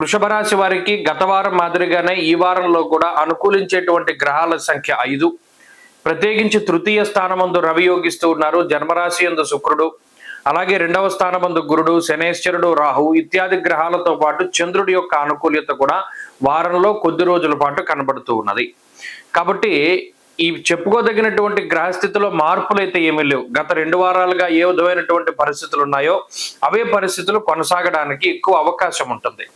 వృషభ రాశి వారికి గత వారం మాదిరిగానే ఈ వారంలో కూడా అనుకూలించేటువంటి గ్రహాల సంఖ్య 5. ప్రత్యేకించి తృతీయ స్థానమందు రవి యోగిస్తూ ఉన్నారు. జన్మరాశి యందు శుక్రుడు, అలాగే రెండవ స్థానమందు గురుడు, శనేశ్వరుడు, రాహు ఇత్యాది గ్రహాలతో పాటు చంద్రుడి యొక్క అనుకూల్యత కూడా వారంలో కొద్ది రోజుల పాటు కనబడుతూ ఉన్నది. కాబట్టి ఈ చెప్పుకోదగినటువంటి గ్రహస్థితిలో మార్పులు అయితే ఏమీ లేవు. గత 2 వారాలుగా ఏ విధమైనటువంటి పరిస్థితులు ఉన్నాయో అవే పరిస్థితులు కొనసాగడానికి ఎక్కువ అవకాశం ఉంటుంది.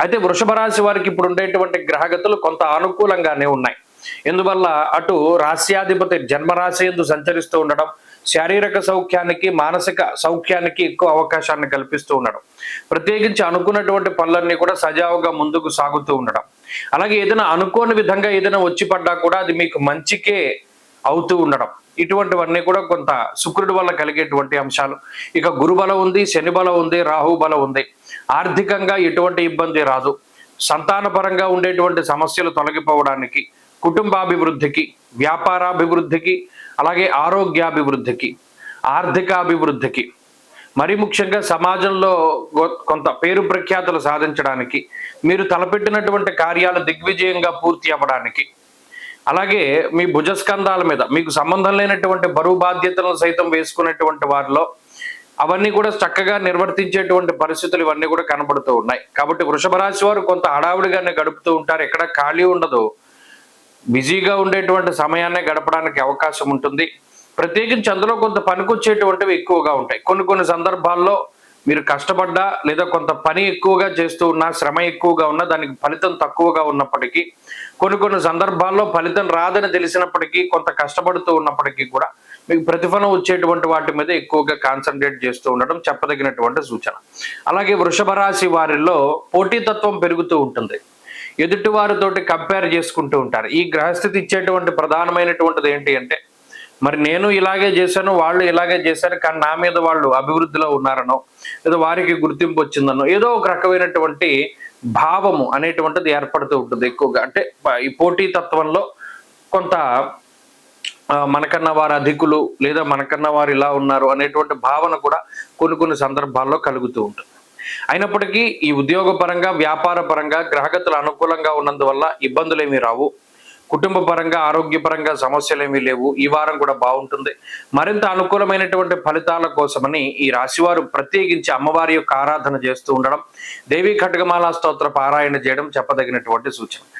అయితే వృషభ రాశి వారికి ఇప్పుడు ఉండేటువంటి గ్రహగతులు కొంత అనుకూలంగానే ఉన్నాయి. ఎందువల్ల అటు రాశ్యాధిపతి జన్మరాశి యందు సంచరిస్తూ ఉండడం శారీరక సౌఖ్యానికి, మానసిక సౌఖ్యానికి ఎక్కువ అవకాశాన్ని కల్పిస్తూ ఉండడం, ప్రత్యేకించి అనుకున్నటువంటి పనులన్నీ కూడా సజావుగా ముందుకు సాగుతూ ఉండడం, అలాగే ఏదైనా అనుకోని విధంగా ఏదైనా వచ్చి పడ్డా కూడా అది మీకు మంచికే అవుతూ ఉండడం, ఇటువంటివన్నీ కూడా కొంత శుక్రుడి వల్ల కలిగేటువంటి అంశాలు. ఇక గురు బలం ఉంది, శని బలం ఉంది, రాహు బలం ఉంది. ఆర్థికంగా ఎటువంటి ఇబ్బంది రాదు. సంతానపరంగా ఉండేటువంటి సమస్యలు తొలగిపోవడానికి, కుటుంబాభివృద్ధికి, వ్యాపారాభివృద్ధికి, అలాగే ఆరోగ్యాభివృద్ధికి, ఆర్థికాభివృద్ధికి, మరి ముఖ్యంగా సమాజంలో కొంత పేరు ప్రఖ్యాతులు సాధించడానికి, మీరు తలపెట్టినటువంటి కార్యాలు దిగ్విజయంగా పూర్తి అవ్వడానికి, అలాగే మీ భుజస్కంధాల మీద మీకు సంబంధం లేనటువంటి బరువు బాధ్యతలను సైతం వేసుకునేటువంటి వారిలో అవన్నీ కూడా చక్కగా నిర్వర్తించేటువంటి పరిస్థితులు ఇవన్నీ కూడా కనబడుతూ ఉన్నాయి. కాబట్టి వృషభ రాశి వారు కొంత హడావుడిగానే గడుపుతూ ఉంటారు. ఎక్కడ ఖాళీ ఉండదు. బిజీగా ఉండేటువంటి సమయాన్నే గడపడానికి అవకాశం ఉంటుంది. ప్రత్యేకించి అందులో కొంత పనికొచ్చేటువంటివి ఎక్కువగా ఉంటాయి. కొన్ని సందర్భాల్లో మీరు కష్టపడ్డా లేదా కొంత పని ఎక్కువగా చేస్తూ ఉన్నా, శ్రమ ఎక్కువగా ఉన్నా దానికి ఫలితం తక్కువగా ఉన్నప్పటికీ, కొన్ని సందర్భాల్లో ఫలితం రాదని తెలిసినప్పటికీ, కొంత కష్టపడుతూ ఉన్నప్పటికీ కూడా మీకు ప్రతిఫలం వచ్చేటువంటి వాటి మీద ఎక్కువగా కాన్సన్ట్రేట్ చేస్తూ ఉండడం చెప్పదగినటువంటి సూచన. అలాగే వృషభ రాశి వారిలో పోటీతత్వం పెరుగుతూ ఉంటుంది. ఎదుటి వారితోటి కంపేర్ చేసుకుంటూ ఉంటారు. ఈ గ్రహస్థితి ఇచ్చేటువంటి ప్రధానమైనటువంటిది ఏంటి అంటే, మరి నేను ఇలాగే చేశాను, వాళ్ళు ఇలాగే చేశారు, కానీ నా మీద వాళ్ళు అభివృద్ధిలో ఉన్నారనో, లేదా వారికి గుర్తింపు వచ్చిందనో, ఏదో ఒక రకమైనటువంటి భావము అనేటువంటిది ఏర్పడుతూ ఉంటుంది ఎక్కువగా. అంటే ఈ పోటీతత్వంలో కొంత మనకన్నా వారు అధికులు, లేదా మనకన్నా వారు ఇలా ఉన్నారు అనేటువంటి భావన కూడా కొన్ని సందర్భాల్లో కలుగుతూ ఉంటుంది. అయినప్పటికీ ఈ ఉద్యోగపరంగా, వ్యాపార పరంగా గ్రహగతులు అనుకూలంగా ఉన్నందువల్ల ఇబ్బందులు ఏమీ రావు. కుటుంబ పరంగా, ఆరోగ్యపరంగా సమస్యలు ఏమీ లేవు. ఈ వారం కూడా బాగుంటుంది. మరింత అనుకూలమైనటువంటి ఫలితాల కోసమని ఈ రాశివారు ప్రత్యేకించి అమ్మవారి యొక్క ఆరాధన చేస్తూ ఉండడం, దేవీ ఖడ్గమాల స్తోత్ర పారాయణ చేయడం చెప్పదగినటువంటి సూచన.